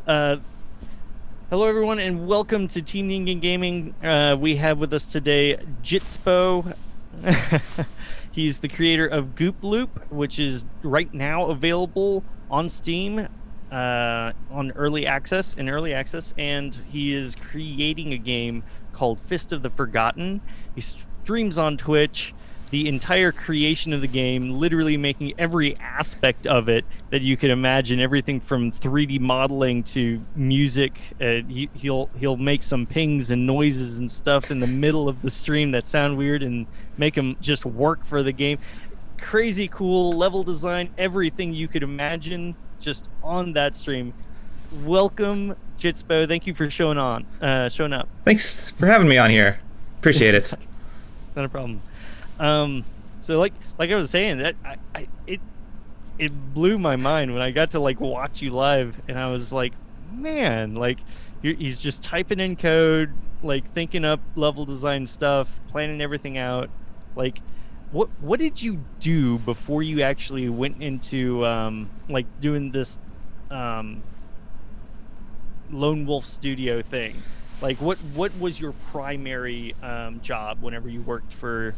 Uh, Hello, everyone, and welcome to Team Ningen Gaming. We have with us today Jistpoe. He's the creator of Goop Loop, which is right now available on Steam on early access, and he is creating a game called Fist of the Forgotten. He streams on Twitch. The entire creation of the game, literally making every aspect of it that you could imagine, everything from 3D modeling to music. He'll make some pings and noises and stuff in the middle of the stream that sound weird and make them just work for the game. Crazy cool level design, everything you could imagine just on that stream. Welcome, Jistpoe. Thank you for showing up. Thanks for having me on here. Appreciate it. Not a problem. So like I was saying, that it blew my mind when I got to watch you live, and I was like, man, he's just typing in code, thinking up level design stuff, planning everything out. What did you do before you actually went into doing this Lone Wolf Studio thing? What was your primary job whenever you worked for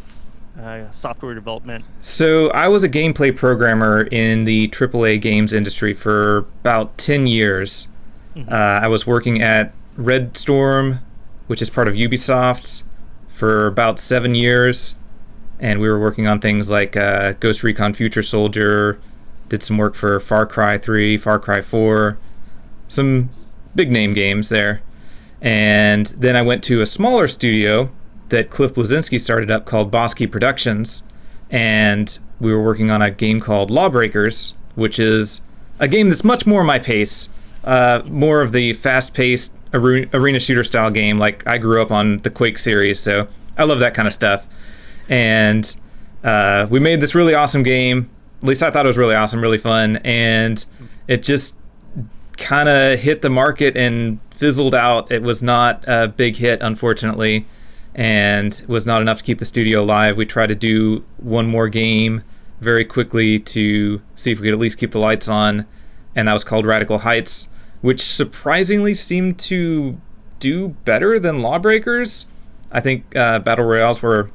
software development? So I was a gameplay programmer in the AAA games industry for about 10 years. Mm-hmm. I was working at Red Storm, which is part of Ubisoft, for about 7 years. And we were working on things like Ghost Recon Future Soldier, did some work for Far Cry 3, Far Cry 4, some big name games there. And then I went to a smaller studio that Cliff Bleszinski started up called Bosky Productions, and we were working on a game called Lawbreakers, which is a game that's much more my pace, more of the fast-paced arena shooter style game. I grew up on the Quake series, so I love that kind of stuff. And we made this really awesome game. At least I thought it was really awesome, really fun, and it just kind of hit the market and fizzled out. It was not a big hit, unfortunately, and was not enough to keep the studio alive. We tried to do one more game very quickly to see if we could at least keep the lights on, and that was called Radical Heights, which surprisingly seemed to do better than Lawbreakers. I think Battle Royales were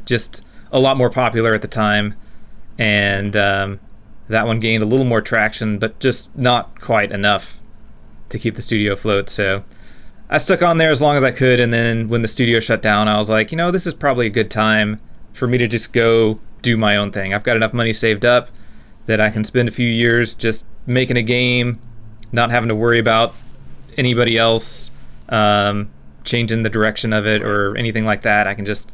just a lot more popular at the time, and that one gained a little more traction, but just not quite enough to keep the studio afloat. So I stuck on there as long as I could, and then when the studio shut down, I was like, this is probably a good time for me to just go do my own thing. I've got enough money saved up that I can spend a few years just making a game, not having to worry about anybody else changing the direction of it or anything like that. I can just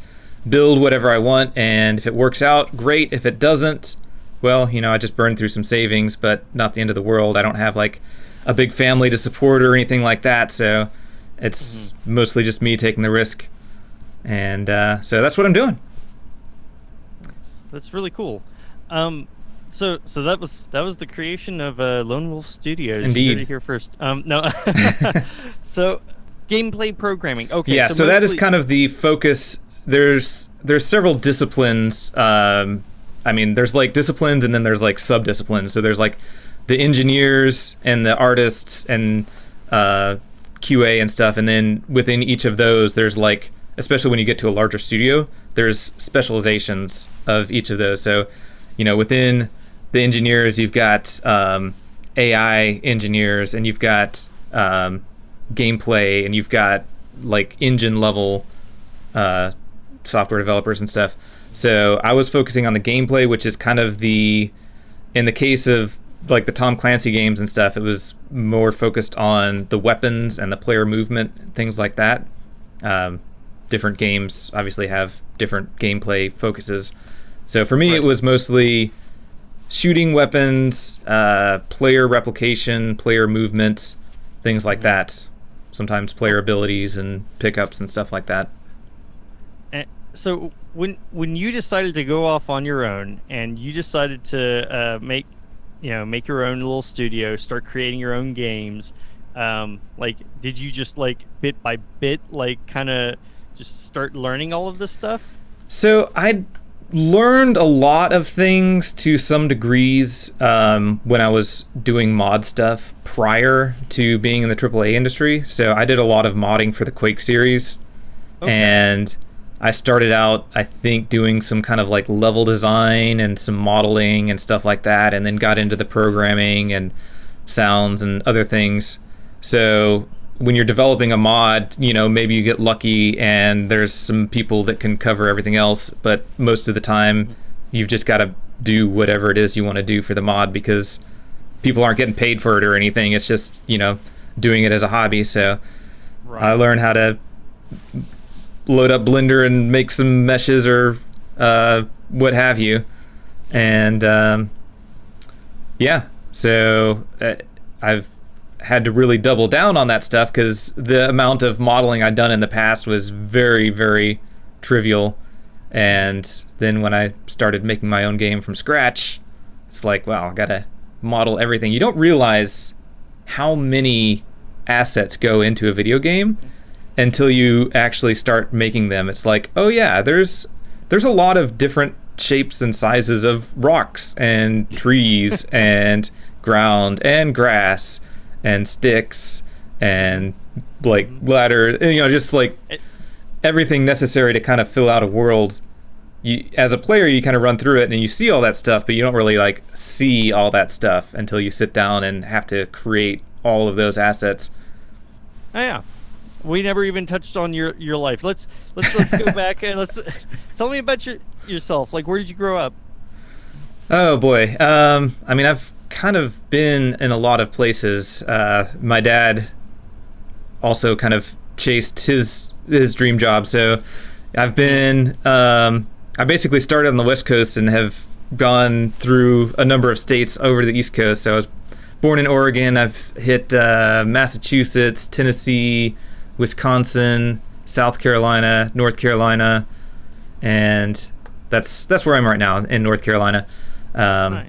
build whatever I want, and if it works out, great. If it doesn't, well, I just burned through some savings, but not the end of the world. I don't have a big family to support or anything like that, so it's mostly just me taking the risk, and so that's what I'm doing. That's really cool. So that was the creation of Lone Wolf Studios. Indeed. You heard it here first. No. So gameplay programming. Okay. Yeah. So that is kind of the focus. There's several disciplines. There's disciplines, and then there's sub-disciplines. So there's the engineers and the artists and QA and stuff, and then within each of those there's especially when you get to a larger studio, there's specializations of each of those. So within the engineers, you've got AI engineers, and you've got gameplay, and you've got engine level software developers and stuff. So I was focusing on the gameplay, which is kind of in the case of the Tom Clancy games and stuff, it was more focused on the weapons and the player movement, things like that. Different games obviously have different gameplay focuses. So for me, It was mostly shooting weapons, player replication, player movement, things like that. Sometimes player abilities and pickups and stuff like that. So when you decided to go off on your own, and you decided to make your own little studio, start creating your own games, did you just bit by bit kind of just start learning all of this stuff? So I'd learned a lot of things to some degrees when I was doing mod stuff prior to being in the AAA industry. So I did a lot of modding for the Quake series. Okay. And I started out, I think, doing some kind of like level design and some modeling and stuff like that, and then got into the programming and sounds and other things. So when you're developing a mod, maybe you get lucky and there's some people that can cover everything else, but most of the time you've just got to do whatever it is you want to do for the mod, because people aren't getting paid for it or anything. It's just, doing it as a hobby. So right. I learned how to load up Blender and make some meshes or what have you. And so I've had to really double down on that stuff, because the amount of modeling I'd done in the past was very, very trivial. And then when I started making my own game from scratch, it's like, wow, I gotta model everything. You don't realize how many assets go into a video game until you actually start making them. It's like, oh yeah, there's a lot of different shapes and sizes of rocks and trees and ground and grass and sticks and like ladder, just like everything necessary to kind of fill out a world. As a player, you kind of run through it and you see all that stuff, but you don't really like see all that stuff until you sit down and have to create all of those assets. Oh yeah. We never even touched on your life. Let's go back and let's tell me about yourself. Like, where did you grow up? Oh boy. I've kind of been in a lot of places. My dad also kind of chased his dream job. So I've been I basically started on the West Coast and have gone through a number of states over to the East Coast. So I was born in Oregon. I've hit Massachusetts, Tennessee, Wisconsin, South Carolina, North Carolina, and that's where I'm right now, in North Carolina. Nice.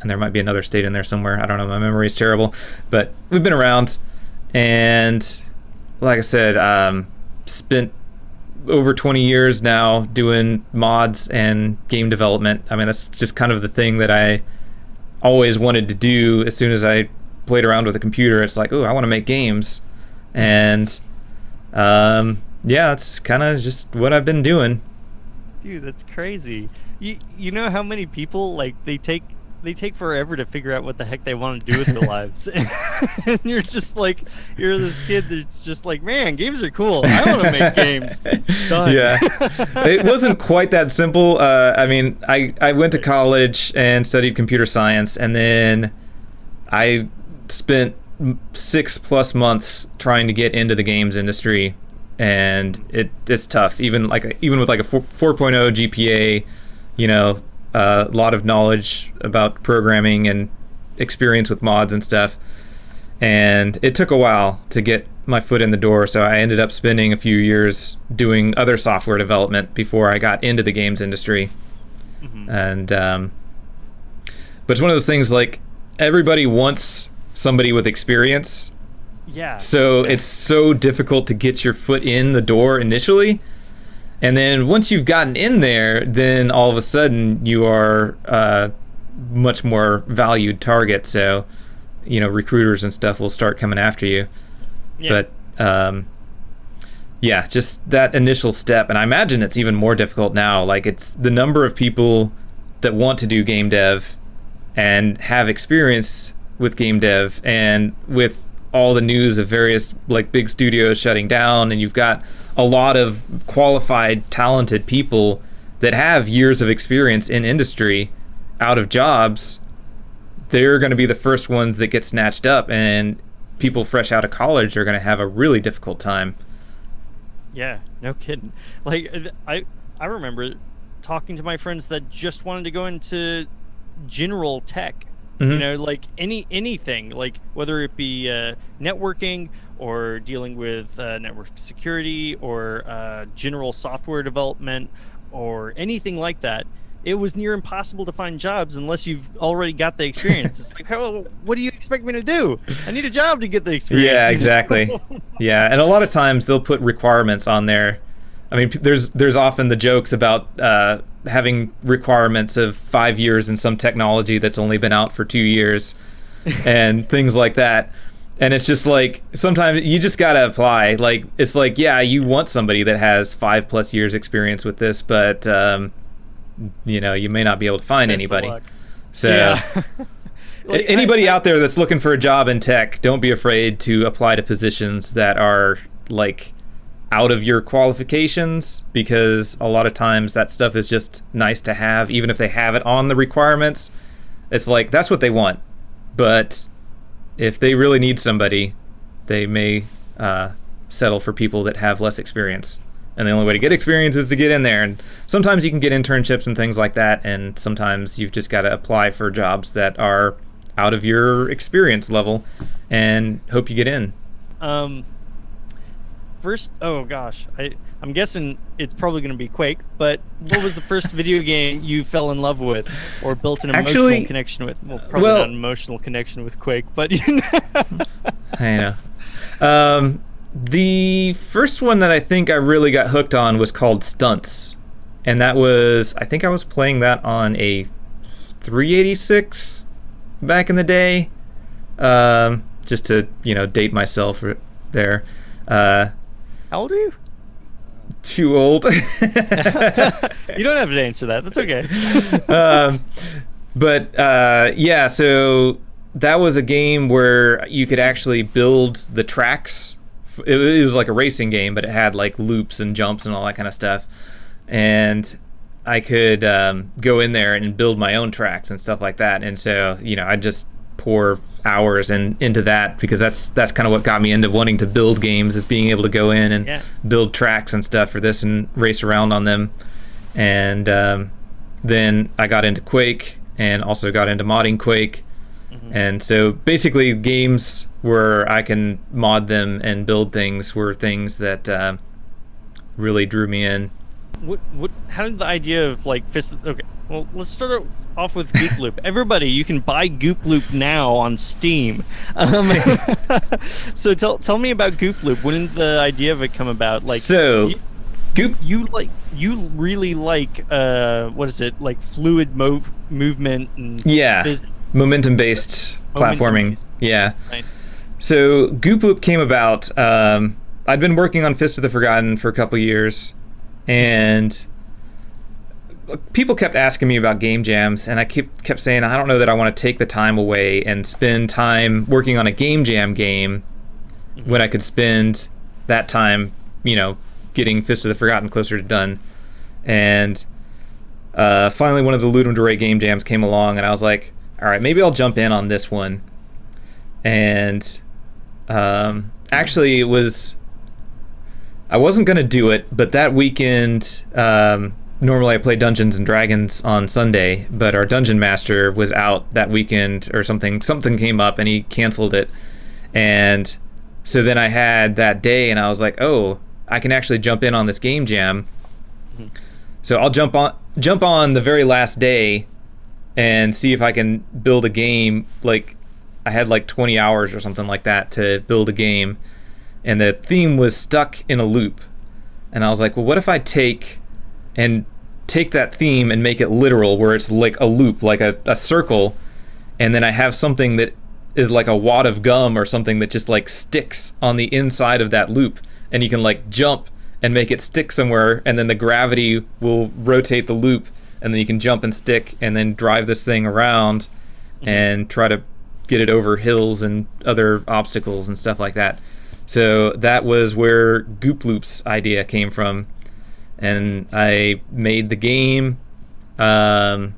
And there might be another state in there somewhere. I don't know. My memory is terrible, but we've been around, and like I said, spent over 20 years now doing mods and game development. I mean, that's just kind of the thing that I always wanted to do. As soon as I played around with a computer, it's like, oh, I want to make games. And it's kind of just what I've been doing. Dude, that's crazy. You know how many people, like, they take forever to figure out what the heck they want to do with their lives. And you're just like, you're this kid that's just like, man, games are cool. I want to make games. Done. Yeah. It wasn't quite that simple. I went to college and studied computer science, and then I spent 6+ months trying to get into the games industry, and it's tough. Even with like a 4.0 GPA, a lot of knowledge about programming and experience with mods and stuff, and it took a while to get my foot in the door. So I ended up spending a few years doing other software development before I got into the games industry. Mm-hmm. And but it's one of those things, like, everybody wants somebody with experience. Yeah. So it's so difficult to get your foot in the door initially. And then once you've gotten in there, then all of a sudden you are a much more valued target. So, recruiters and stuff will start coming after you. Yeah. But just that initial step. And I imagine it's even more difficult now. Like, it's the number of people that want to do game dev and have experience with game dev, and with all the news of various like big studios shutting down, and you've got a lot of qualified, talented people that have years of experience in industry out of jobs. They're going to be the first ones that get snatched up, and people fresh out of college are going to have a really difficult time. Yeah, no kidding. Like, I remember talking to my friends that just wanted to go into general tech. Mm-hmm. Like anything, like whether it be networking or dealing with network security or general software development or anything like that. It was near impossible to find jobs unless you've already got the experience. It's like, what do you expect me to do? I need a job to get the experience. Yeah, exactly. Yeah, and a lot of times they'll put requirements on there. I mean, there's often the jokes about having requirements of 5 years in some technology that's only been out for 2 years and things like that. And it's just like, sometimes you just gotta apply. Like, it's like, yeah, you want somebody that has 5+ years experience with this, but you may not be able to find anybody. So Yeah. Like, anybody out there that's looking for a job in tech, don't be afraid to apply to positions that are like out of your qualifications, because a lot of times that stuff is just nice to have. Even if they have it on the requirements, it's like, that's what they want. But if they really need somebody, they may settle for people that have less experience. And the only way to get experience is to get in there. And sometimes you can get internships and things like that, and sometimes you've just got to apply for jobs that are out of your experience level and hope you get in. First, oh gosh, I'm guessing it's probably going to be Quake, but what was the first video game you fell in love with or built an emotional connection with? Well, probably not an emotional connection with Quake, but I know. The first one that I think I really got hooked on was called Stunts. And that was, I think I was playing that on a 386 back in the day. Just to, date myself there. How old are you? Too old. You don't have to answer that. That's okay. Yeah, so that was a game where you could actually build the tracks. It was like a racing game, but it had like loops and jumps and all that kind of stuff. And I could go in there and build my own tracks and stuff like that. And so, I just pour hours into that, because that's kind of what got me into wanting to build games, is being able to go in and build tracks and stuff for this and race around on them. And then I got into Quake and also got into modding Quake. And so basically games where I can mod them and build things were things that really drew me in. How did the idea of like okay, well, let's start off with Goop Loop. Everybody, you can buy Goop Loop now on Steam. So tell me about Goop Loop. When did the idea of it come about? Like, so you really like what is it, like fluid movement and momentum-based platforming. Yeah. Nice. So Goop Loop came about. I'd been working on Fist of the Forgotten for a couple years, and people kept asking me about game jams, and I kept saying, I don't know that I want to take the time away and spend time working on a game jam game when I could spend that time, getting Fist of the Forgotten closer to done. And finally one of the Ludum Dare game jams came along, and I was like, all right, maybe I'll jump in on this one. And actually I wasn't going to do it, but that weekend, normally I play Dungeons and Dragons on Sunday, but our dungeon master was out that weekend or something came up and he canceled it. And so then I had that day, and I was like, oh, I can actually jump in on this game jam. So I'll jump on the very last day and see if I can build a game. Like, I had like 20 hours or something like that to build a game, and the theme was stuck in a loop. And I was like, well, what if I take that theme and make it literal, where it's like a loop, like a circle, and then I have something that is like a wad of gum or something that just like sticks on the inside of that loop, and you can like jump and make it stick somewhere, and then the gravity will rotate the loop, and then you can jump and stick and then drive this thing around and try to get it over hills and other obstacles and stuff like that. So that was where Goop Loop's idea came from. And I made the game and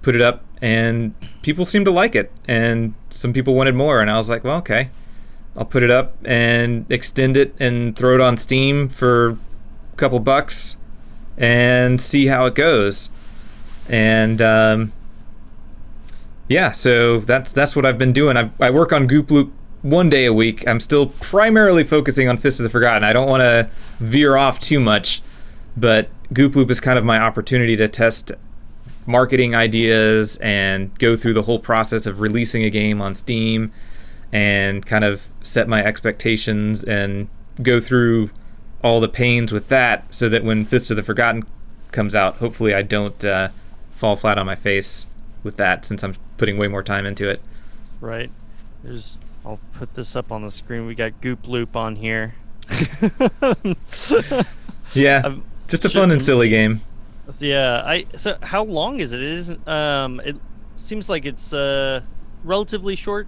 put it up, and people seemed to like it, and some people wanted more, and I was like, well, okay, I'll put it up and extend it and throw it on Steam for a couple bucks and see how it goes. And so that's what I've been doing. I work on Goop Loop 1 day a week. I'm still primarily focusing on Fist of the Forgotten. I don't want to veer off too much, but Goop Loop is kind of my opportunity to test marketing ideas and go through the whole process of releasing a game on Steam and kind of set my expectations and go through all the pains with that, so that when Fist of the Forgotten comes out, hopefully I don't fall flat on my face with that, since I'm putting way more time into it. Right. I'll put this up on the screen. We got Goop Loop on here. Yeah, just a fun and silly game. Yeah. So how long is it? It isn't. It seems like it's relatively short.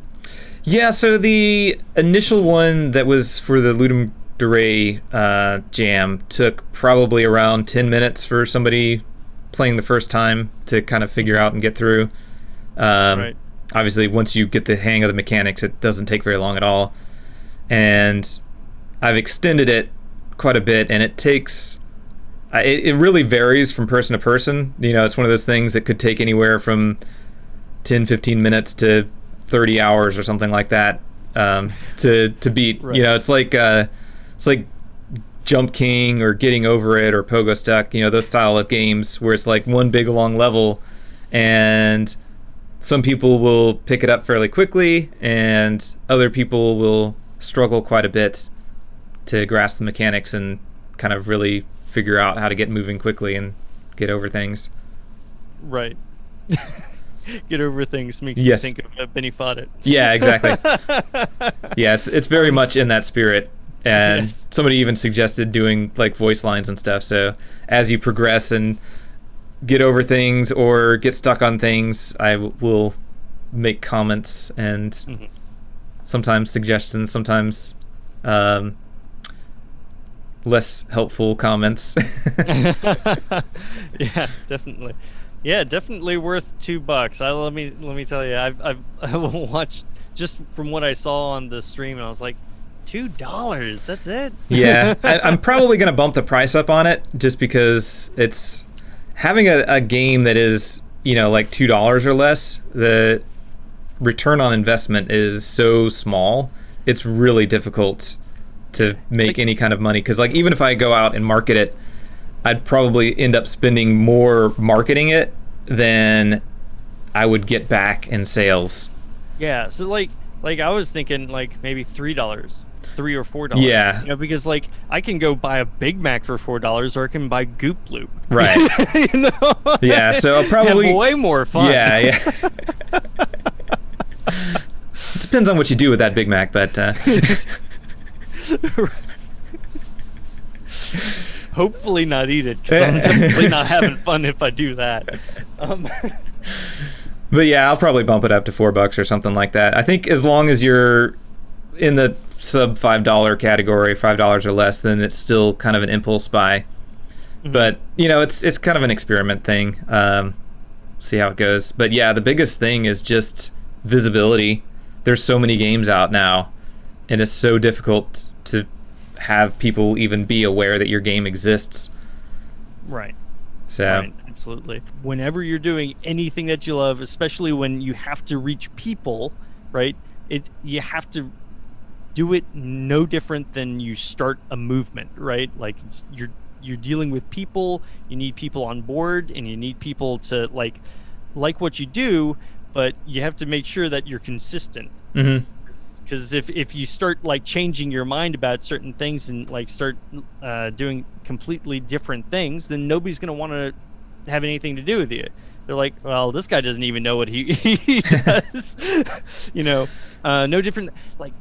Yeah. So the initial one that was for the Ludum Dare jam took probably around 10 minutes for somebody playing the first time to kind of figure out and get through. Right. Obviously, once you get the hang of the mechanics, it doesn't take very long at all. And I've extended it quite a bit, and it takes... It really varies from person to person. You know, it's one of those things that could take anywhere from 10, 15 minutes to 30 hours or something like that to beat. Right. You know, it's like Jump King or Getting Over It or Pogo Stuck, you know, those style of games where it's like one big long level, and some people will pick it up fairly quickly and other people will struggle quite a bit to grasp the mechanics and kind of really figure out how to get moving quickly and get over things. Right. Get over things makes Yes. me think of Benny Foddet. Yeah, exactly. Yeah, it's very much in that spirit. And Yes. somebody even suggested doing like voice lines and stuff. So as you progress and get over things or get stuck on things, I will make comments and sometimes suggestions, sometimes less helpful comments. Yeah, definitely. Yeah, definitely worth $2. Let me tell you, I watched just from what I saw on the stream, and I was like, $2. That's it. Yeah, I'm probably going to bump the price up on it just because it's having a game that is, you know, like $2 or less. The return on investment is so small. It's really difficult to make any kind of money, because like even if I go out and market it, I'd probably end up spending more marketing it than I would get back in sales. Yeah, so like I was thinking like maybe $3, $3 or $4. Yeah. You know, because like I can go buy a Big Mac for $4, or I can buy Goop Loop. Right. You know? Yeah, so I'll probably have way more fun. Yeah. It depends on what you do with that Big Mac, but Hopefully not eat it, because I'm definitely not having fun if I do that. But yeah, I'll probably bump it up to $4 or something like that. I think as long as you're in the sub $5 category, $5 or less, then it's still kind of an impulse buy. But you know, it's kind of an experiment thing. See how it goes. But yeah, the biggest thing is just visibility. There's so many games out now, and it's so difficult to have people even be aware that your game exists. Right. So Right, absolutely. Whenever you're doing anything that you love, especially when you have to reach people, right? You have to do it no different than you start a movement, right? Like you're dealing with people, you need people on board, and you need people to like what you do, but you have to make sure that you're consistent. Because if you start like changing your mind about certain things and like start doing completely different things, then nobody's going to want to have anything to do with you. They're like, well, this guy doesn't even know what he does. You know, no different. Like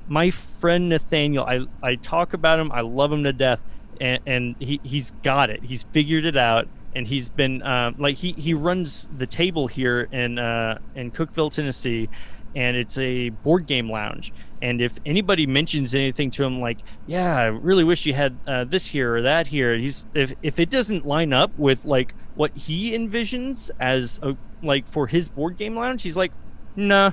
my friend Nathaniel, I talk about him. I love him to death. And he's got it. He's figured it out. And he's been like he runs the table here in Cookeville, Tennessee. And it's a board game lounge. And if anybody mentions anything to him like, yeah, I really wish you had this here or that here, if it doesn't line up with like what he envisions as like for his board game lounge, he's like, nah.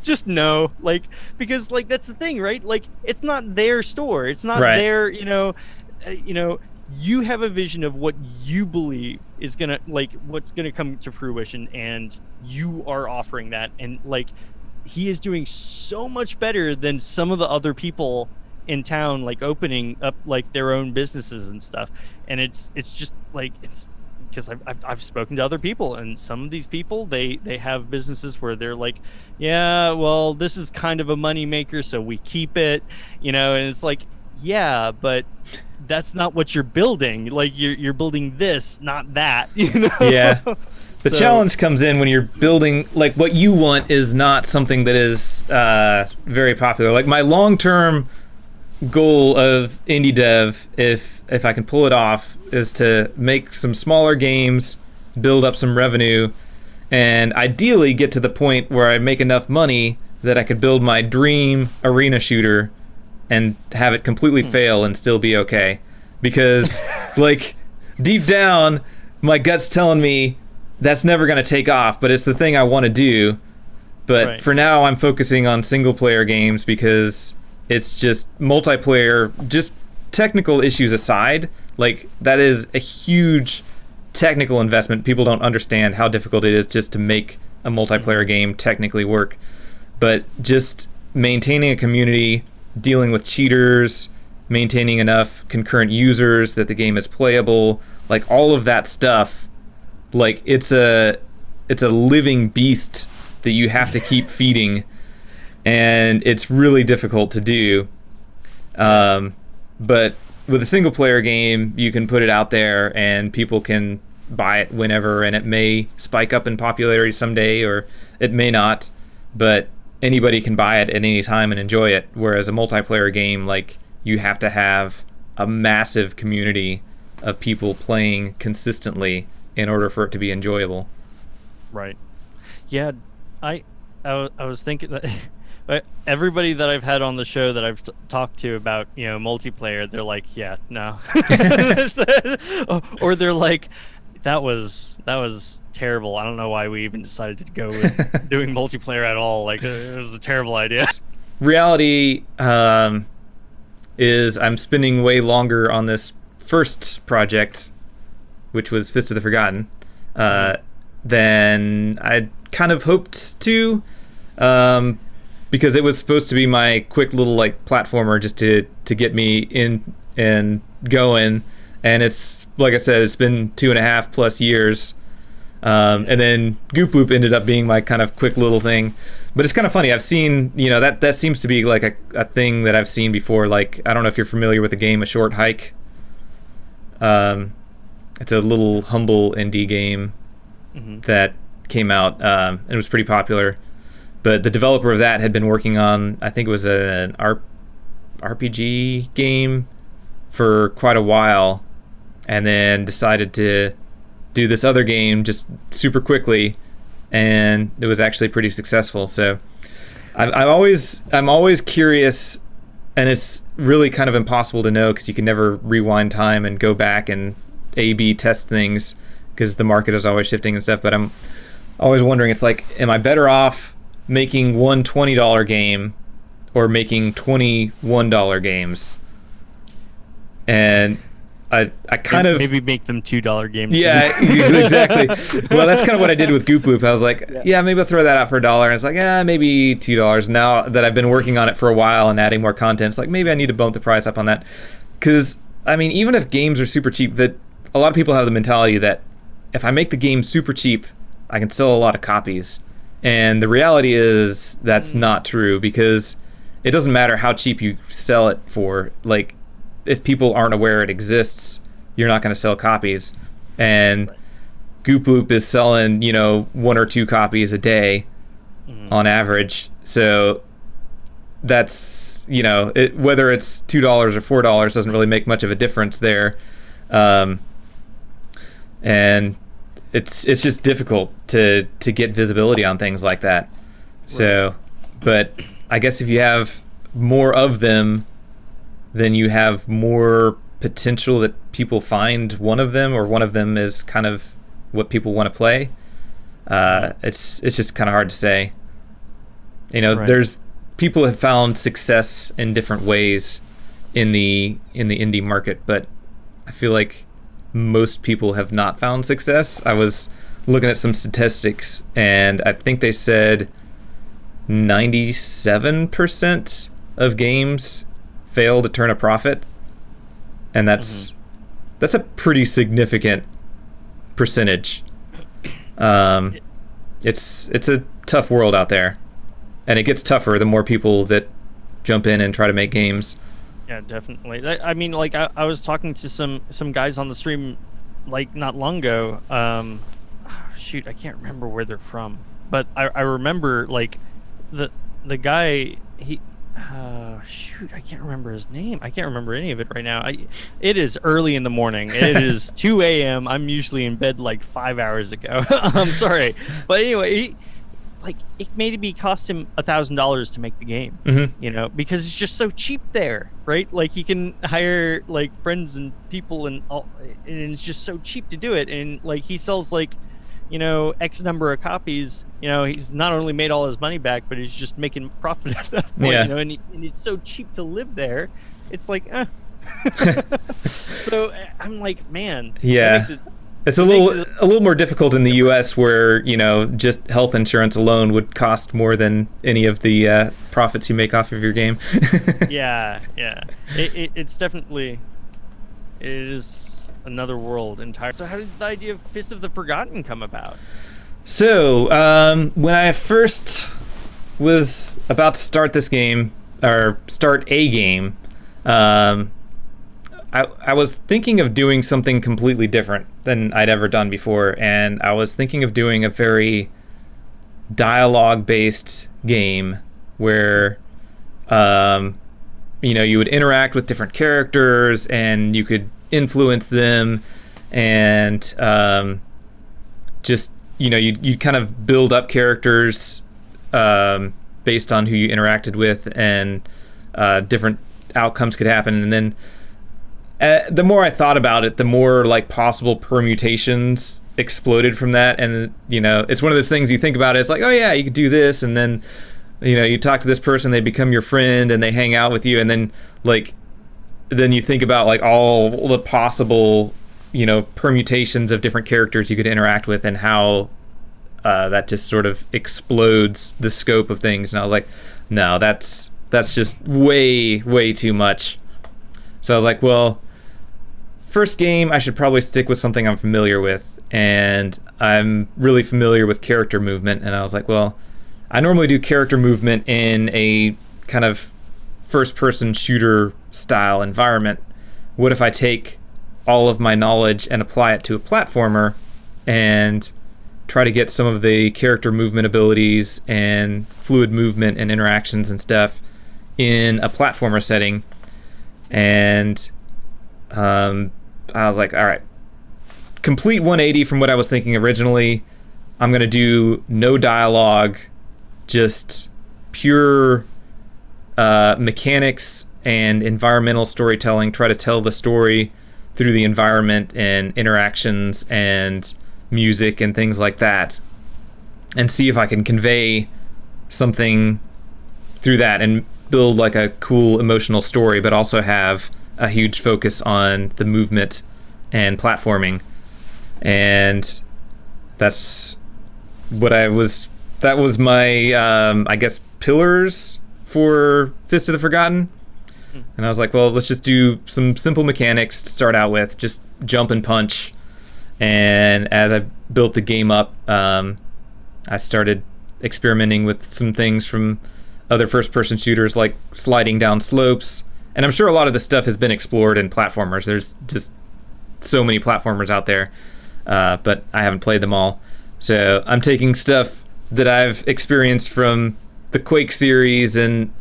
Just no. Like, because like that's the thing, right? Like it's not their store. It's not Right. their, you have a vision of what you believe is gonna what's gonna come to fruition, and you are offering that. And like he is doing so much better than some of the other people in town, like opening up like their own businesses and stuff. And it's just like, it's because I've spoken to other people, and some of these people they have businesses where they're like, yeah, well, this is kind of a money maker, so we keep it, and it's like, yeah, but that's not what you're building. Like you're building this, not that, Yeah. The So, challenge comes in when you're building, like, what you want is not something that is very popular. Like, my long-term goal of indie dev, if I can pull it off, is to make some smaller games, build up some revenue, and ideally get to the point where I make enough money that I could build my dream arena shooter and have it completely fail and still be okay. Because, like, deep down, my gut's telling me that's never going to take off, but it's the thing I want to do. But right. for now, I'm focusing on single player games because it's just multiplayer, just technical issues aside. Like, that is a huge technical investment. People don't understand how difficult it is just to make a multiplayer game technically work. But just maintaining a community, dealing with cheaters, maintaining enough concurrent users that the game is playable, like all of that stuff, like it's a living beast that you have to keep feeding, and it's really difficult to do. But with a single player game, you can put it out there and people can buy it whenever, and it may spike up in popularity someday or it may not, but anybody can buy it at any time and enjoy it. Whereas a multiplayer game, like, you have to have a massive community of people playing consistently in order for it to be enjoyable. Right. Yeah, I was thinking that everybody that I've had on the show that I've talked to about, multiplayer, they're like, yeah, no. Or they're like, that was terrible. I don't know why we even decided to go with doing multiplayer at all. Like, it was a terrible idea. Reality is I'm spending way longer on this first project, which was Fist of the Forgotten, than I kind of hoped to, because it was supposed to be my quick little, like, platformer just to get me in and going, and it's, like I said, it's been 2.5+ years, and then Goop Loop ended up being my kind of quick little thing. But it's kind of funny. I've seen, that seems to be like a thing that I've seen before. Like, I don't know if you're familiar with the game A Short Hike. It's a little humble indie game that came out, and it was pretty popular. But the developer of that had been working on, I think it was an RPG game for quite a while, and then decided to do this other game just super quickly, and it was actually pretty successful. So I'm always curious, and it's really kind of impossible to know because you can never rewind time and go back and A/B test things because the market is always shifting and stuff. But I'm always wondering, it's like, am I better off making one $20 game or making $21 games? And I kind of maybe make them $2 games. Yeah, exactly. Well, that's kind of what I did with Goop Loop. I was like, yeah, maybe I'll throw that out for $1. And it's like, maybe $2. Now that I've been working on it for a while and adding more content, it's like, maybe I need to bump the price up on that. Because, I mean, even if games are super cheap, that a lot of people have the mentality that if I make the game super cheap, I can sell a lot of copies. And the reality is that's not true, because it doesn't matter how cheap you sell it for. Like, if people aren't aware it exists, you're not going to sell copies. And Goop Loop is selling, 1 or 2 copies a day on average. So that's, whether it's $2 or $4 doesn't really make much of a difference there. And it's just difficult to get visibility on things like that. So, but I guess if you have more of them, then you have more potential that people find one of them, or one of them is kind of what people want to play. It's just kind of hard to say. There's people have found success in different ways in the indie market, but I feel like most people have not found success. I was looking at some statistics, and I think they said 97% of games fail to turn a profit, and that's a pretty significant percentage. It's a tough world out there, and it gets tougher the more people that jump in and try to make games. Yeah, definitely. I mean, like I was talking to some guys on the stream like not long ago. Shoot, I can't remember where they're from, but I remember like the the guy he shoot, I can't remember his name. I can't remember any of it right now. It is early in the morning. It is 2 a.m. I'm usually in bed like 5 hours ago. I'm sorry, but anyway, like it maybe cost him $1,000 to make the game, because it's just so cheap there, right? Like he can hire like friends and people and all, and it's just so cheap to do it. And like he sells like, X number of copies. He's not only made all his money back, but he's just making profit at that point. Yeah. And it's so cheap to live there. It's like, so I'm like, man, Yeah. It's a little more difficult in the U.S. where just health insurance alone would cost more than any of the profits you make off of your game. Yeah. It's definitely, it is another world entirely. So how did the idea of Fist of the Forgotten come about? So when I first was about to start this game, or start a game, I was thinking of doing something completely different than I'd ever done before, and I was thinking of doing a very dialogue-based game where, you would interact with different characters and you could influence them, and you'd kind of build up characters based on who you interacted with, and different outcomes could happen, and then the more I thought about it, the more like possible permutations exploded from that. And it's one of those things you think about it, it's like, oh yeah, you could do this, and then you talk to this person, they become your friend and they hang out with you, and then you think about like all the possible permutations of different characters you could interact with, and how that just sort of explodes the scope of things. And I was like, no, that's just way too much. So I was like, well, first game, I should probably stick with something I'm familiar with, and I'm really familiar with character movement. And I was like, well, I normally do character movement in a kind of first-person shooter style environment. What if I take all of my knowledge and apply it to a platformer and try to get some of the character movement abilities and fluid movement and interactions and stuff in a platformer setting? And I was like, all right, complete 180 from what I was thinking originally. I'm going to do no dialogue, just pure mechanics and environmental storytelling, try to tell the story through the environment and interactions and music and things like that, and see if I can convey something through that and build like a cool emotional story, but also have a huge focus on the movement and platforming. And that was my I guess pillars for Fist of the Forgotten. And I was like, well, let's just do some simple mechanics to start out with, just jump and punch. And as I built the game up, I started experimenting with some things from other first-person shooters, like sliding down slopes. And I'm sure a lot of this stuff has been explored in platformers. There's just so many platformers out there, but I haven't played them all. So I'm taking stuff that I've experienced from the Quake series and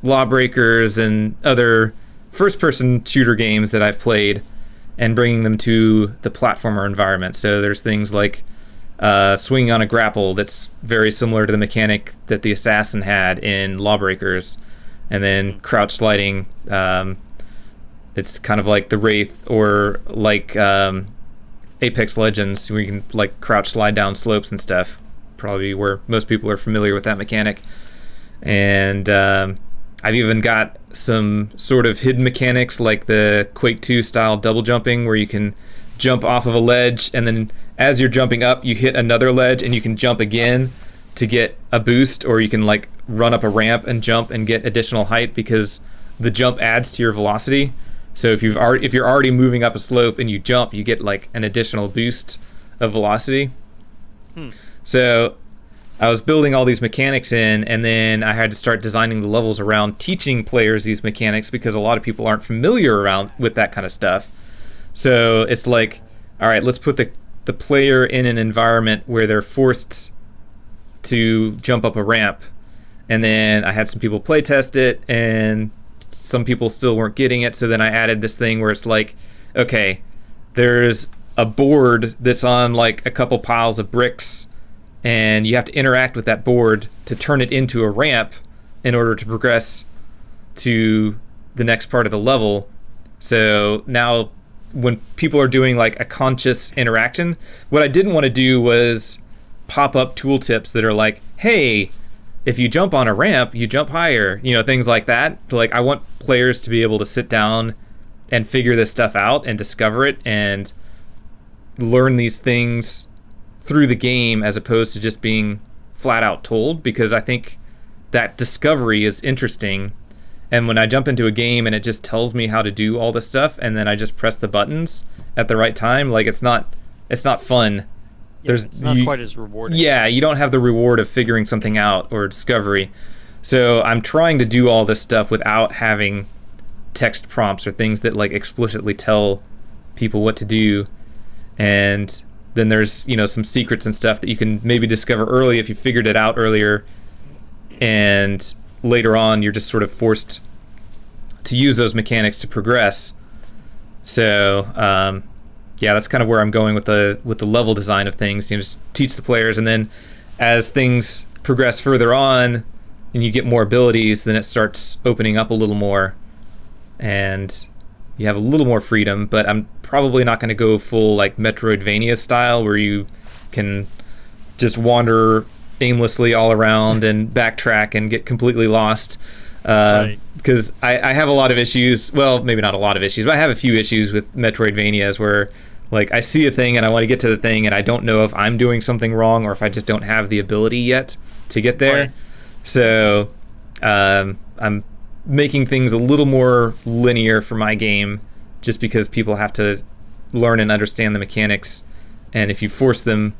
Lawbreakers and other first-person shooter games that I've played, and bringing them to the platformer environment. So there's things like swinging on a grapple that's very similar to the mechanic that the assassin had in Lawbreakers, and then crouch sliding. It's kind of like the Wraith, or like Apex Legends, where you can like crouch slide down slopes and stuff. Probably where most people are familiar with that mechanic. And I've even got some sort of hidden mechanics like the Quake 2 style double jumping, where you can jump off of a ledge, and then as you're jumping up, you hit another ledge and you can jump again to get a boost, or you can like run up a ramp and jump and get additional height, because the jump adds to your velocity. So if you're already moving up a slope and you jump, you get like an additional boost of velocity. So I was building all these mechanics in, and then I had to start designing the levels around teaching players these mechanics because a lot of people aren't familiar around with that kind of stuff. So it's like, all right, let's put the player in an environment where they're forced to jump up a ramp. And then I had some people play test it, and some people still weren't getting it. So then I added this thing where it's like, okay, there's a board that's on like a couple piles of bricks, and you have to interact with that board to turn it into a ramp in order to progress to the next part of the level. So now when people are doing like a conscious interaction, what I didn't want to do was pop up tooltips that are like, hey, if you jump on a ramp, you jump higher, things like that. Like, I want players to be able to sit down and figure this stuff out and discover it and learn these things through the game as opposed to just being flat out told, because I think that discovery is interesting. And when I jump into a game and it just tells me how to do all this stuff, and then I just press the buttons at the right time, like, it's not fun. Yeah, it's not quite as rewarding. Yeah, you don't have the reward of figuring something out or discovery. So I'm trying to do all this stuff without having text prompts or things that like explicitly tell people what to do. And then there's, some secrets and stuff that you can maybe discover early if you figured it out earlier. And later on, you're just sort of forced to use those mechanics to progress. So, yeah, that's kind of where I'm going with the level design of things. Just teach the players, and then as things progress further on and you get more abilities, then it starts opening up a little more, and you have a little more freedom. But I'm probably not going to go full like Metroidvania style where you can just wander aimlessly all around and backtrack and get completely lost. Because I have a lot of issues. Well, maybe not a lot of issues, but I have a few issues with Metroidvanias where, like, I see a thing and I want to get to the thing and I don't know if I'm doing something wrong or if I just don't have the ability yet to get there. Right. So I'm making things a little more linear for my game, just because people have to learn and understand the mechanics. And if you force them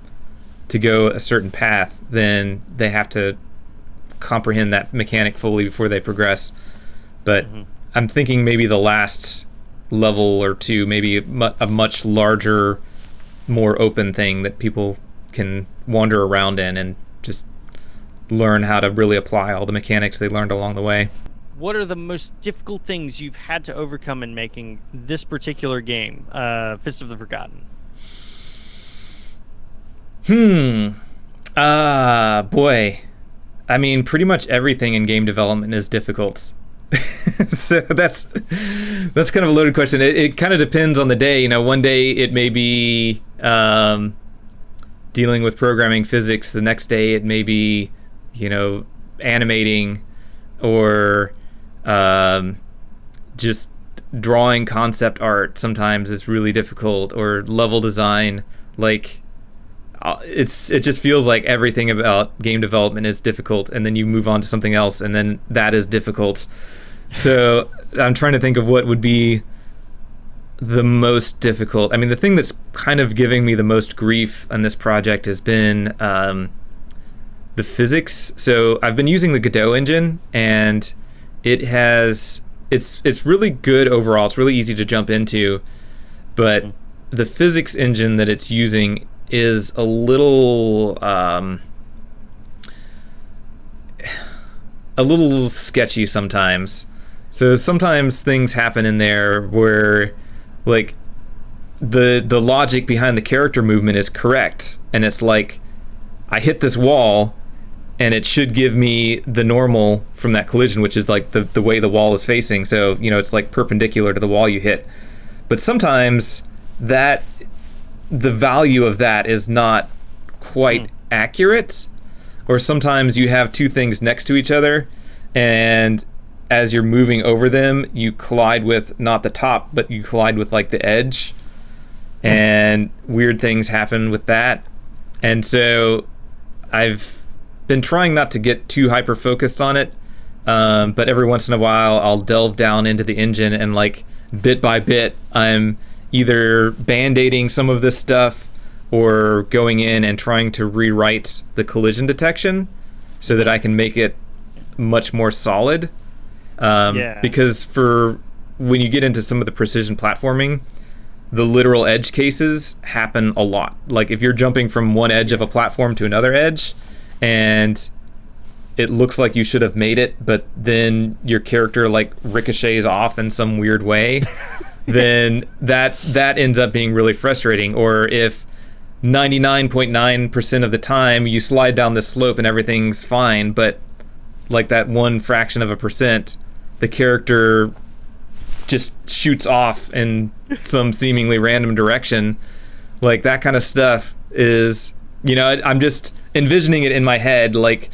to go a certain path, then they have to comprehend that mechanic fully before they progress. But I'm thinking maybe the last level or two, maybe a much larger, more open thing that people can wander around in and just learn how to really apply all the mechanics they learned along the way. What are the most difficult things you've had to overcome in making this particular game, Fist of the Forgotten? Boy. I mean, pretty much everything in game development is difficult. So that's kind of a loaded question. It kind of depends on the day. One day it may be dealing with programming physics. The next day it may be, animating or just drawing concept art. Sometimes is really difficult, or level design. Like, it just feels like everything about game development is difficult, and then you move on to something else, and then that is difficult. So I'm trying to think of what would be the most difficult. I mean, the thing that's kind of giving me the most grief on this project has been the physics. So I've been using the Godot engine, and it's really good overall. It's really easy to jump into, but the physics engine that it's using is a little sketchy sometimes. So sometimes things happen in there where, like, the logic behind the character movement is correct, and it's like, I hit this wall and it should give me the normal from that collision, which is like the way the wall is facing. So, it's like perpendicular to the wall you hit. But sometimes the value of that is not quite accurate, or sometimes you have two things next to each other, and as you're moving over them, you collide with not the top, but you collide with like the edge, and weird things happen with that. And so I've been trying not to get too hyper focused on it, but every once in a while I'll delve down into the engine, and like bit by bit I'm either band-aiding some of this stuff or going in and trying to rewrite the collision detection so that I can make it much more solid. Because for when you get into some of the precision platforming, the literal edge cases happen a lot. Like if you're jumping from one edge of a platform to another edge and it looks like you should have made it, but then your character like ricochets off in some weird way, then that ends up being really frustrating. Or if 99.9% of the time you slide down this slope and everything's fine, but like that one fraction of a percent, the character just shoots off in some seemingly random direction. Like that kind of stuff is, I'm just envisioning it in my head, like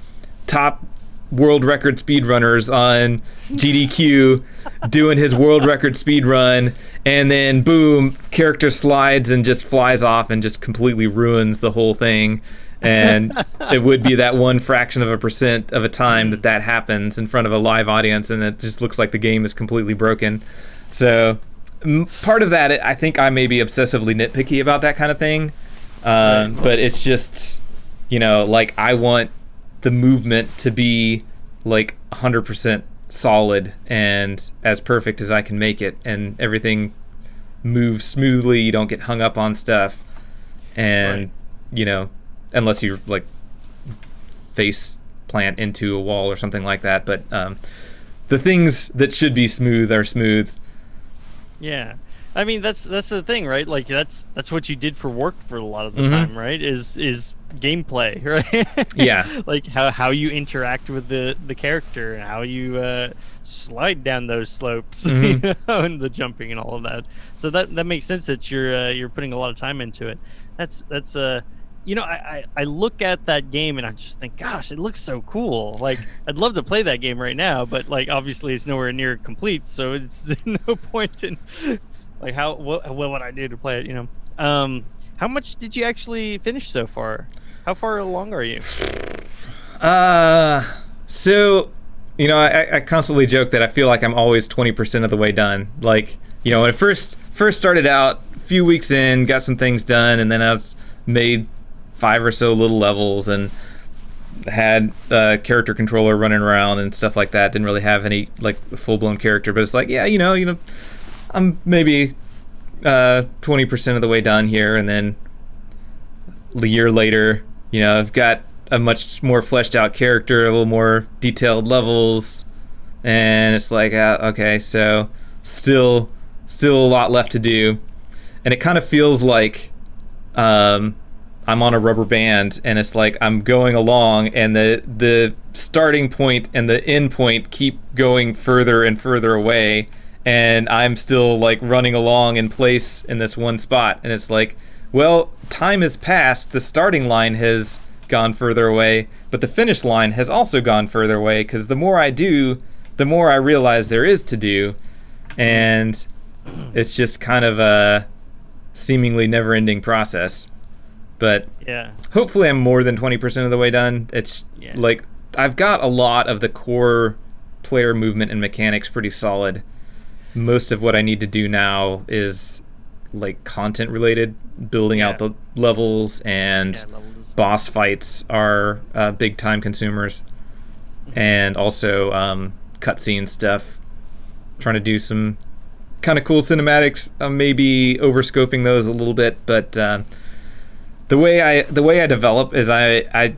top world record speedrunners on GDQ doing his world record speed run, and then boom, character slides and just flies off and just completely ruins the whole thing. And it would be that one fraction of a percent of a time that happens in front of a live audience, and it just looks like the game is completely broken. So part of that, I think I may be obsessively nitpicky about that kind of thing. But it's just, like I want the movement to be like 100% solid and as perfect as I can make it, and everything moves smoothly. You don't get hung up on stuff, and unless you like face plant into a wall or something like that. But the things that should be smooth are smooth. Yeah, I mean that's the thing, right? Like that's what you did for work for a lot of the time, right? Is gameplay, right? Yeah. Like how you interact with the character and how you slide down those slopes, and the jumping and all of that. So that makes sense that you're putting a lot of time into it. That's I look at that game and I just think, gosh, it looks so cool. Like I'd love to play that game right now, but like obviously it's nowhere near complete, so it's no point in like what would I do to play it, How much did you actually finish so far? How far along are you? So I constantly joke that I feel like I'm always 20% of the way done. Like, when I first started out, a few weeks in, got some things done, and then I was made 5 or so little levels and had a character controller running around and stuff like that. Didn't really have any like full-blown character, but it's like, yeah, I'm maybe 20% of the way done here, and then a year later, I've got a much more fleshed out character, a little more detailed levels, and it's like, okay, so still a lot left to do, and it kind of feels like I'm on a rubber band, and it's like I'm going along, and the starting point and the end point keep going further and further away, and I'm still like running along in place in this one spot, and it's like, well, time has passed, the starting line has gone further away, but the finish line has also gone further away, because the more I do, the more I realize there is to do, and it's just kind of a seemingly never-ending process. But yeah, hopefully I'm more than 20% of the way done. It's like I've got a lot of the core player movement and mechanics pretty solid. Most of what I need to do now is like content related, building out the levels, and boss fights are big time consumers, and also cutscene stuff. Trying to do some kind of cool cinematics, maybe overscoping those a little bit, but the way I develop is I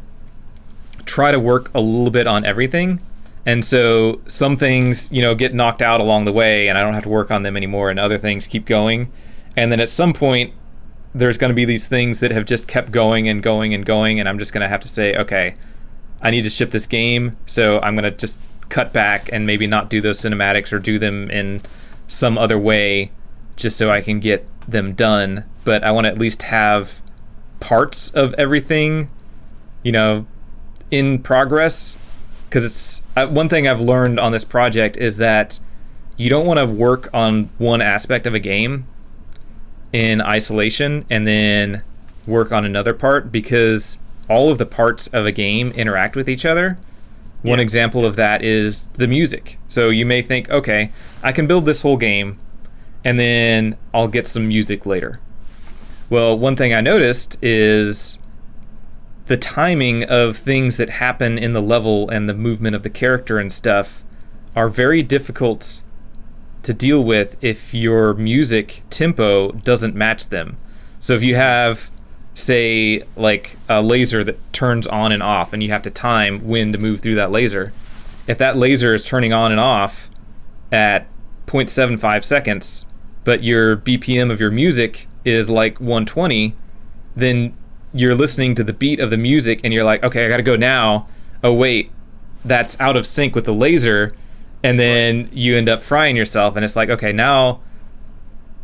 try to work a little bit on everything, and so some things get knocked out along the way and I don't have to work on them anymore, and other things keep going, and then at some point there's going to be these things that have just kept going and going and going, and I'm just going to have to say, okay, I need to ship this game, so I'm going to just cut back and maybe not do those cinematics or do them in some other way just so I can get them done. But I want to at least have parts of everything in progress, because it's one thing I've learned on this project is that you don't want to work on one aspect of a game in isolation and then work on another part, because all of the parts of a game interact with each other. One example of that is the music. So you may think, okay, I can build this whole game and then I'll get some music later. Well, one thing I noticed is the timing of things that happen in the level and the movement of the character and stuff are very difficult to deal with if your music tempo doesn't match them. So if you have, say, like a laser that turns on and off, and you have to time when to move through that laser, if that laser is turning on and off at 0.75 seconds, but your BPM of your music is like 120, then you're listening to the beat of the music and you're like, okay, I gotta go now. Oh wait, that's out of sync with the laser, and then you end up frying yourself, and it's like, okay, now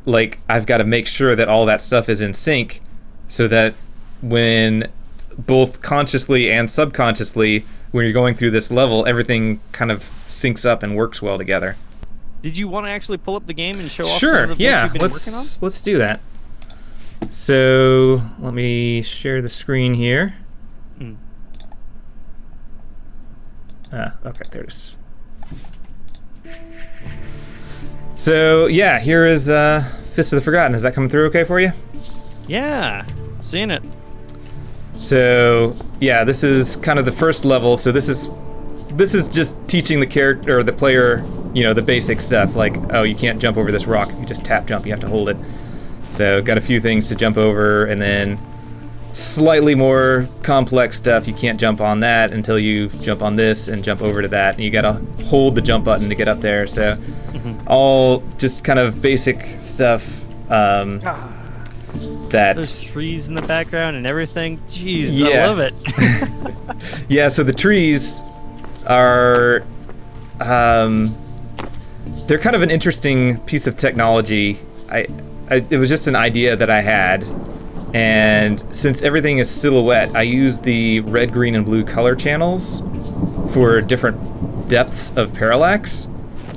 like I've got to make sure that all that stuff is in sync so that when both consciously and subconsciously when you're going through this level, everything kind of syncs up and works well together. Did you want to actually pull up the game and show off Sure, some of the yeah, things you've been working on? let's do that. So let me share the screen here. Okay, there it is. So yeah, here is Fist of the Forgotten. Is that coming through okay for you? Yeah, seeing it. So yeah, this is kind of the first level. So this is just teaching the character or the player, you know, the basic stuff, like, oh, you can't jump over this rock. You just tap jump. You have to hold it. So got a few things to jump over, and then slightly more complex stuff. You can't jump on that until you jump on this and jump over to that, and you gotta hold the jump button to get up there. So all just kind of basic stuff. There's trees in the background and everything. Jeez, yeah. I love it. Yeah, so the trees are they're kind of an interesting piece of technology. It was just an idea that I had, and since everything is silhouette, I use the red, green, and blue color channels for different depths of parallax.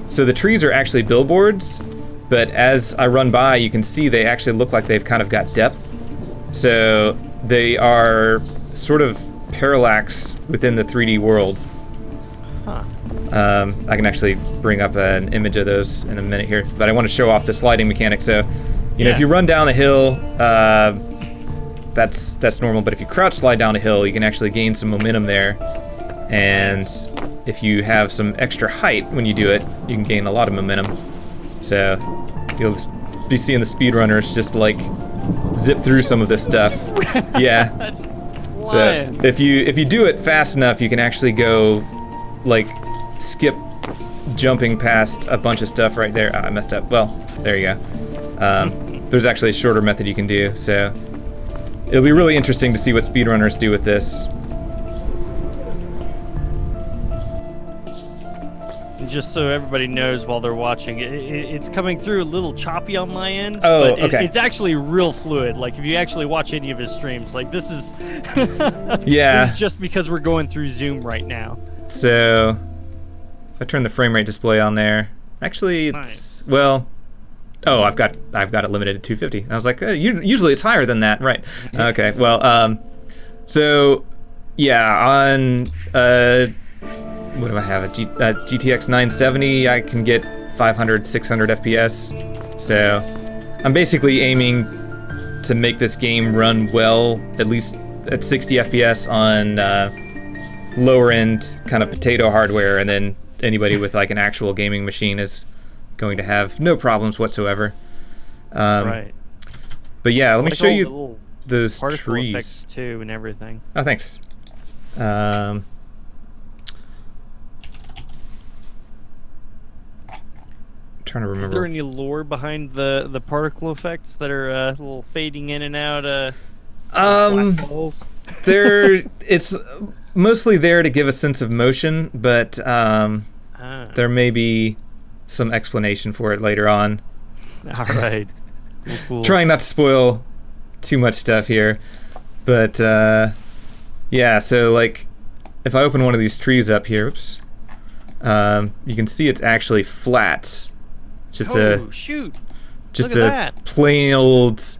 So the trees are actually billboards, but as I run by, you can see they actually look like they've kind of got depth. So they are sort of parallax within the 3D world. Huh. I can actually bring up an image of those in a minute here, but I want to show off the sliding mechanic. So, you know, if you run down a hill, that's normal, but if you crouch slide down a hill, you can actually gain some momentum there. And if you have some extra height when you do it, you can gain a lot of momentum. So you'll be seeing the speedrunners just like zip through some of this stuff. Yeah. So if you do it fast enough, you can actually go like skip jumping past a bunch of stuff right there. Oh, I messed up. Well, there you go. There's actually a shorter method you can do. So it'll be really interesting to see what speedrunners do with this. Just so everybody knows while they're watching, it's coming through a little choppy on my end. Oh, but okay. It's actually real fluid. Like if you actually watch any of his streams, like this is yeah. This is just because we're going through Zoom right now. So if I turn the frame rate display on there, actually it's Nice. well. Oh, I've got it limited to 250. I was like, usually it's higher than that, right? Okay. Well, so yeah, on what do I have? A GTX 970, I can get 500, 600 FPS. So I'm basically aiming to make this game run well, at least at 60 FPS on lower end kind of potato hardware, and then anybody with like an actual gaming machine is going to have no problems whatsoever. Right. But yeah, let me Like show all you the little those particle trees effects too and everything. Oh, thanks. Trying to remember. Is there any lore behind the particle effects that are a little fading in and out? Black holes? It's mostly there to give a sense of motion, but there may be some explanation for it later on. All right. Cool. Trying not to spoil too much stuff here, but yeah. So like, if I open one of these trees up here, oops, you can see it's actually flat. Just shoot! just Look a at that. plain old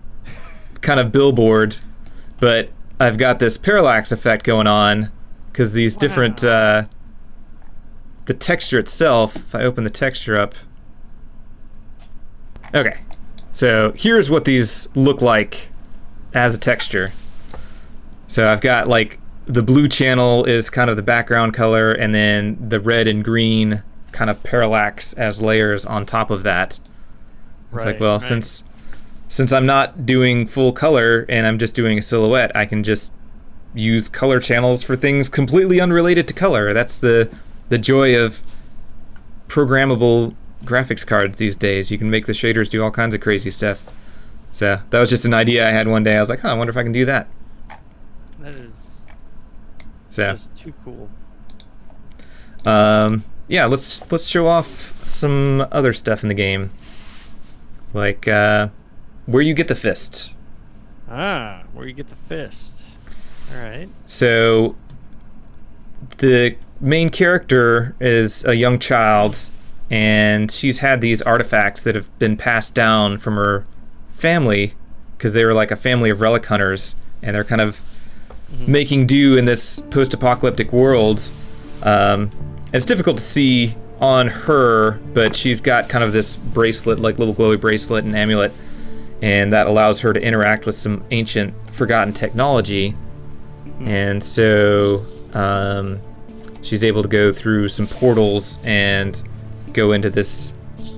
kind of billboard, but I've got this parallax effect going on because these different the texture itself, if I open the texture up, okay, so here's what these look like as a texture. So I've got like the blue channel is kind of the background color, and then the red and green kind of parallax as layers on top of that. It's like, well, since I'm not doing full color and I'm just doing a silhouette, I can just use color channels for things completely unrelated to color. That's the joy of programmable graphics cards these days. You can make the shaders do all kinds of crazy stuff. So that was just an idea I had one day. I was like, I wonder if I can do that. That is so just too cool. Yeah, let's show off some other stuff in the game, like where you get the fist. Where you get the fist. All right. So the main character is a young child, and she's had these artifacts that have been passed down from her family because they were like a family of relic hunters, and they're kind of making do in this post-apocalyptic world. It's difficult to see on her, but she's got kind of this bracelet, like little glowy bracelet and amulet, and that allows her to interact with some ancient forgotten technology. And so she's able to go through some portals and go into this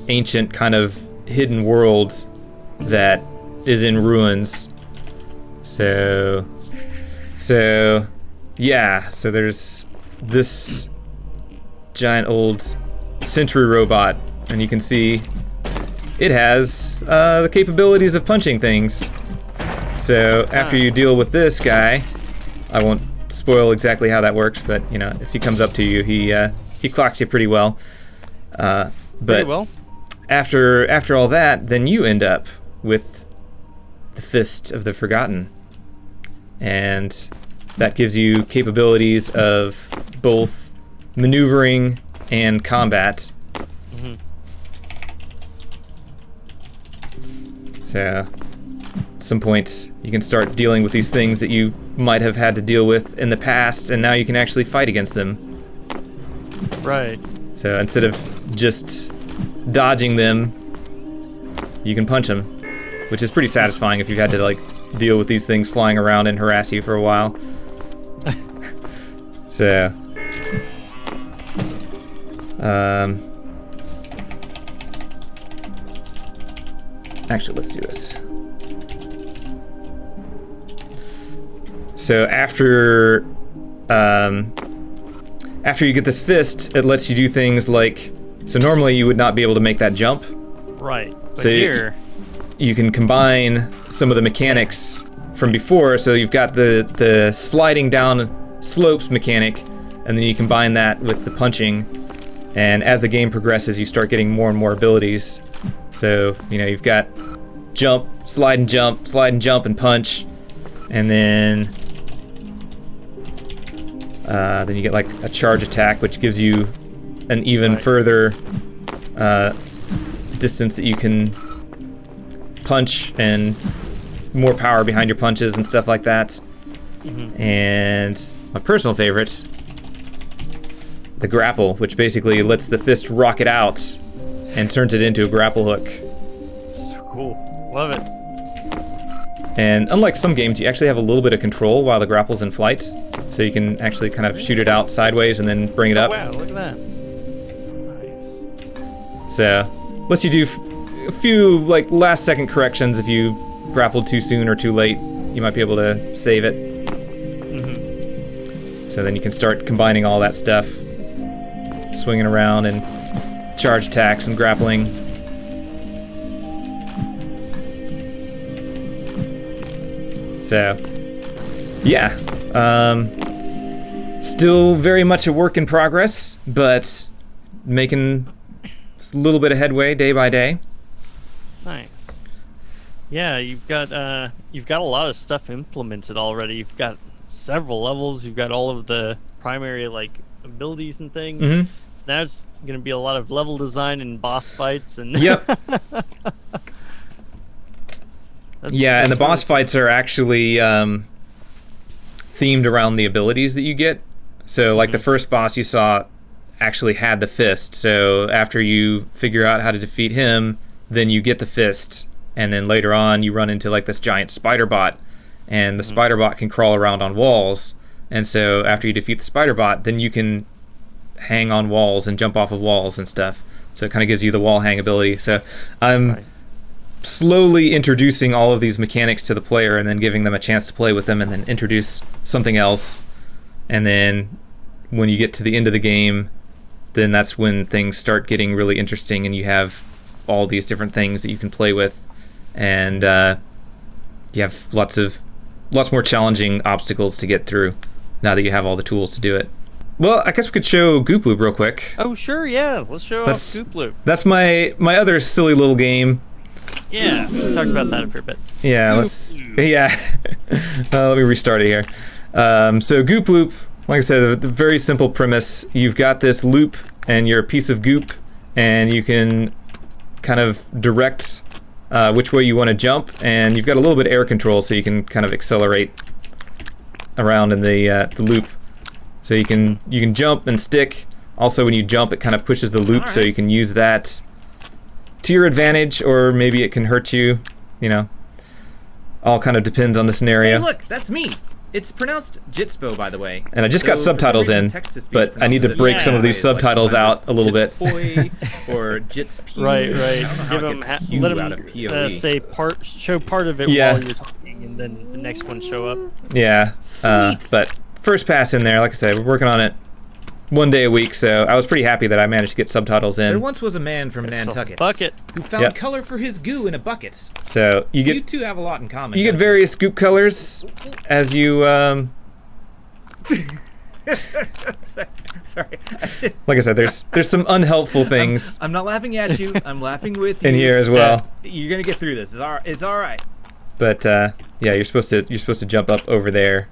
ancient kind of hidden world that is in ruins. So yeah, so there's this giant old sentry robot, and you can see it has the capabilities of punching things. So after you deal with this guy, I won't spoil exactly how that works, but you know, if he comes up to you, he clocks you pretty well. But pretty well. After all that, then you end up with the Fist of the Forgotten, and that gives you capabilities of both maneuvering and combat. So at some point you can start dealing with these things that you might have had to deal with in the past, and now you can actually fight against them. Right. So instead of just dodging them, you can punch them, which is pretty satisfying if you've had to like deal with these things flying around and harass you for a while. So actually, let's do this. So after you get this fist, it lets you do things like, so normally you would not be able to make that jump. Right. But So here, you can combine some of the mechanics from before. So you've got the sliding down slopes mechanic, and then you combine that with the punching. And as the game progresses, you start getting more and more abilities. So, you know, you've got jump, slide and jump, and punch. And then you get like a charge attack, which gives you an even further distance that you can punch, and more power behind your punches and stuff like that. And my personal favorite, the grapple, which basically lets the fist rocket out and turns it into a grapple hook. so cool. Love it. And unlike some games, you actually have a little bit of control while the grapple's in flight, so you can actually kind of shoot it out sideways and then bring it up. Wow, look at that. Nice. So lets you do a few like last second corrections. If you grappled too soon or too late, you might be able to save it. So then you can start combining all that stuff, swinging around and charge attacks and grappling. So yeah, still very much a work in progress, but making a little bit of headway day by day. Nice. Yeah, you've got a lot of stuff implemented already. You've got several levels. You've got all of the primary like abilities and things. So now it's going to be a lot of level design and boss fights and. Yep. Yeah, and the boss fights are actually themed around the abilities that you get. So like the first boss you saw actually had the fist. So after you figure out how to defeat him, then you get the fist, and then later on you run into like this giant spider bot, and the spider bot can crawl around on walls. And so after you defeat the spider bot, then you can hang on walls and jump off of walls and stuff. So it kind of gives you the wall hang ability. So I'm slowly introducing all of these mechanics to the player and then giving them a chance to play with them and then introduce something else. And then when you get to the end of the game, then that's when things start getting really interesting and you have all these different things that you can play with. And you have lots more challenging obstacles to get through now that you have all the tools to do it. Well, I guess we could show Goop Loop real quick. Oh, sure, yeah. Let's show off Goop Loop. That's my other silly little game. Yeah, we talked about that for a bit. Yeah, let me restart it here. So Goop Loop, like I said, the very simple premise. You've got this loop and you're a piece of goop, and you can kind of direct which way you want to jump, and you've got a little bit of air control so you can kind of accelerate around in the loop. So you can jump and stick. Also, when you jump, it kind of pushes the loop, so you can use that to your advantage, or maybe it can hurt you. You know, all kind of depends on the scenario. Hey, look, that's me. It's pronounced Jistpoe, by the way. And I just got subtitles in, but I need to break some of these subtitles out a little bit. Or Jistpoe. Right. Let out of them POE. show part of it while you're talking, and then the next one show up. Yeah. But first pass in there, like I said, we're working on it one day a week, so I was pretty happy that I managed to get subtitles in. There once was a man from Nantucket who found color for his goo in a bucket. So you two have a lot in common. You get various goop colors as you Sorry. Like I said, there's some unhelpful things. I'm not laughing at you. I'm laughing with you. In here as well. You're gonna get through this. It's all right. But yeah, you're supposed to jump up over there,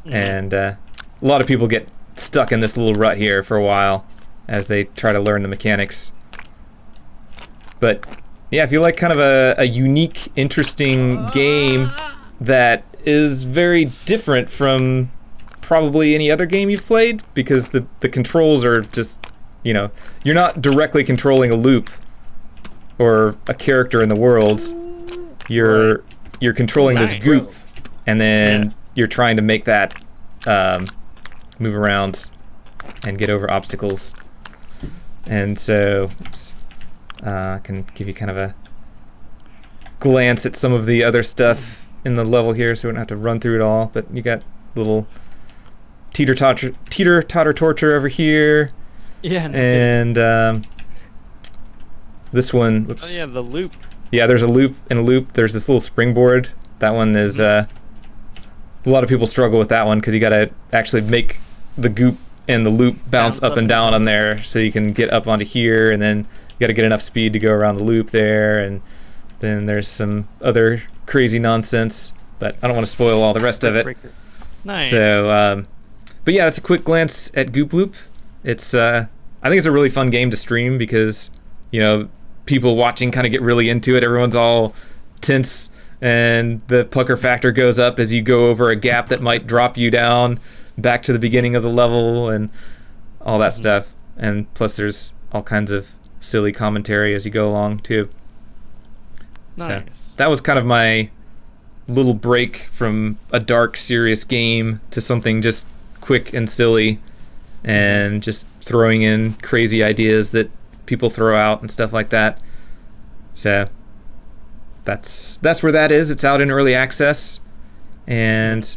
and a lot of people get stuck in this little rut here for a while as they try to learn the mechanics. But yeah, if you like kind of a unique, interesting game that is very different from probably any other game you've played, because the controls are just, you're not directly controlling a loop or a character in the world. You're controlling this goop, and then you're trying to make that move around and get over obstacles. And so I can give you kind of a glance at some of the other stuff in the level here, so we don't have to run through it all. But you got little teeter-totter torture over here. Yeah. And this one, whoops. Oh yeah, the loop. Yeah, there's a loop and a loop. There's this little springboard. That one is a lot of people struggle with that one because you got to actually make the goop and the loop bounce up and down on there so you can get up onto here, and then you got to get enough speed to go around the loop there, and then there's some other crazy nonsense, but I don't want to spoil all the rest of it. Nice. So, but yeah, that's a quick glance at Goop Loop. It's I think it's a really fun game to stream because people watching kind of get really into it. Everyone's all tense, and the pucker factor goes up as you go over a gap that might drop you down back to the beginning of the level and all that stuff. And plus there's all kinds of silly commentary as you go along too. Nice. So that was kind of my little break from a dark, serious game to something just quick and silly and just throwing in crazy ideas that people throw out and stuff like that. So that's where that is. It's out in early access and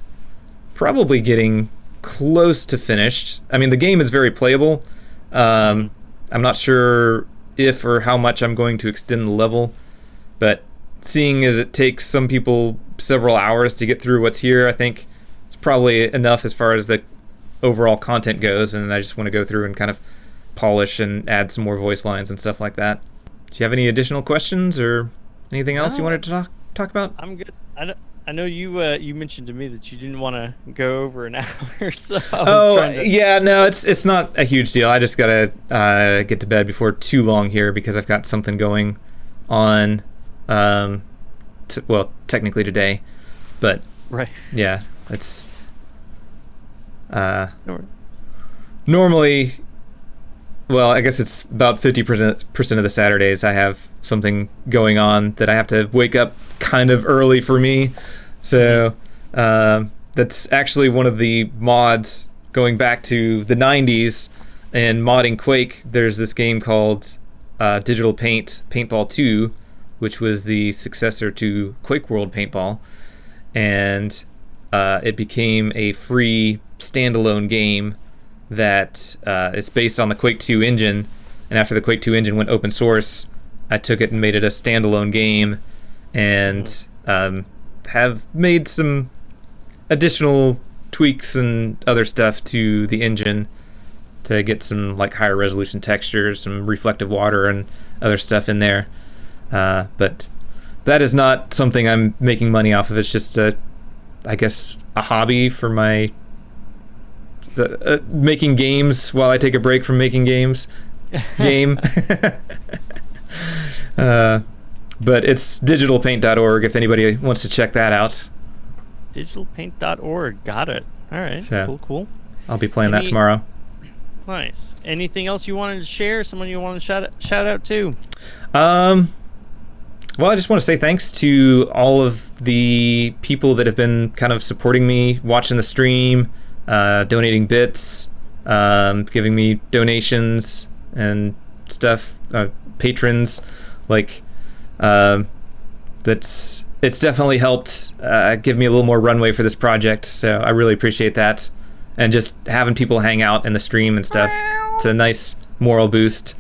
probably getting close to finished. I mean, the game is very playable. I'm not sure if or how much I'm going to extend the level, but seeing as it takes some people several hours to get through what's here, I think it's probably enough as far as the overall content goes, and I just want to go through and kind of polish and add some more voice lines and stuff like that. Do you have any additional questions or anything else you wanted to talk about? I'm good. I know you mentioned to me that you didn't want to go over an hour, so yeah, no, it's not a huge deal. I just gotta get to bed before too long here because I've got something going on. Technically today, but right. Yeah, it's normally. Well, I guess it's about 50% of the Saturdays I have something going on that I have to wake up kind of early for me. So That's actually one of the mods going back to the 90s. And modding Quake, there's this game called Digital Paint Paintball 2, which was the successor to Quake World Paintball. And it became a free standalone game that is based on the Quake 2 engine. And after the Quake 2 engine went open source, I took it and made it a standalone game, and have made some additional tweaks and other stuff to the engine to get some like higher resolution textures, some reflective water and other stuff in there. But that is not something I'm making money off of. It's just I guess a hobby for my making games while I take a break from making games. But it's digitalpaint.org if anybody wants to check that out. Digitalpaint.org. Got it. All right. So, Cool. I'll be playing that tomorrow. Nice. Anything else you wanted to share? Someone you want to shout out to? Well, I just want to say thanks to all of the people that have been kind of supporting me, watching the stream, donating bits, giving me donations and stuff, patrons. Like, it's definitely helped give me a little more runway for this project, so I really appreciate that. And just having people hang out in the stream and stuff, it's a nice moral boost.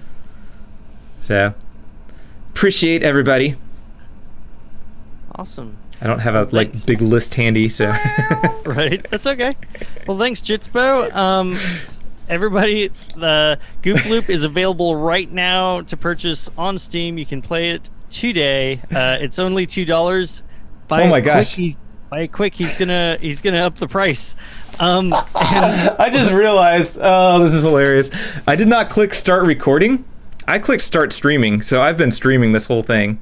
So, appreciate everybody. Awesome. I don't have a big list handy, so. Right, that's okay. Well, thanks, Jistpoe. Everybody, the Goop Loop is available right now to purchase on Steam. You can play it today. It's only $2. Oh my gosh! Buy it quick. He's gonna up the price. And I just realized. Oh, this is hilarious. I did not click start recording. I clicked start streaming, so I've been streaming this whole thing.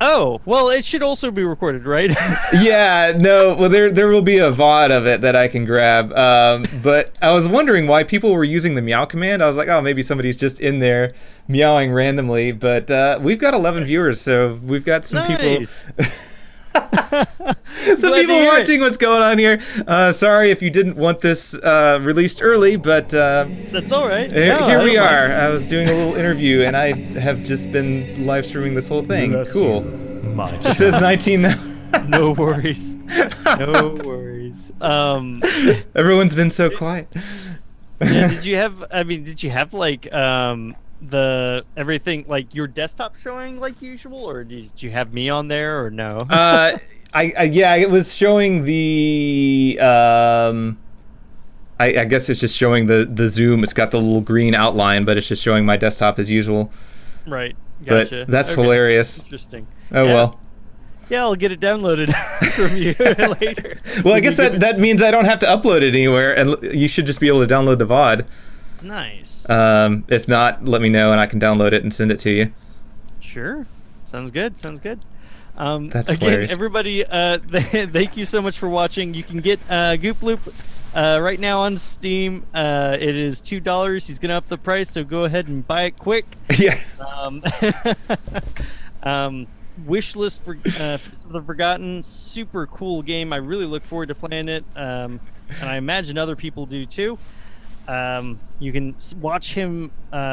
Oh, well, it should also be recorded, right? Yeah, no, well, there will be a VOD of it that I can grab, but I was wondering why people were using the meow command. I was like, oh, maybe somebody's just in there meowing randomly, but we've got 11 viewers, so we've got some people... Some people watching what's going on here. Sorry if you didn't want this released early, but that's all right. Here we are. I was doing a little interview, and I have just been live streaming this whole thing. Cool. It says 19 now. No worries. No worries. Everyone's been so quiet. Yeah, did you have like the everything like your desktop showing like usual, or did you have me on there or no? Yeah, it was showing the I guess it's just showing the zoom. It's got the little green outline, but it's just showing my desktop as usual. Right. Gotcha. But that's hilarious. Interesting. Oh yeah. Well. Yeah, I'll get it downloaded from you later. Well, I guess that means I don't have to upload it anywhere, and you should just be able to download the VOD. Nice. If not, let me know and I can download it and send it to you. Sure. Sounds good. That's again, hilarious. Everybody, thank you so much for watching. You can get Goop Loop right now on Steam. It is $2. He's gonna up the price, so go ahead and buy it quick. Yeah. Wish list for Fist of the Forgotten. Super cool game. I really look forward to playing it, and I imagine other people do too. You can watch him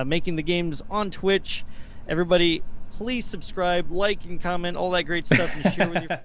making the games on Twitch. Everybody, please subscribe, like, and comment, all that great stuff, and share with your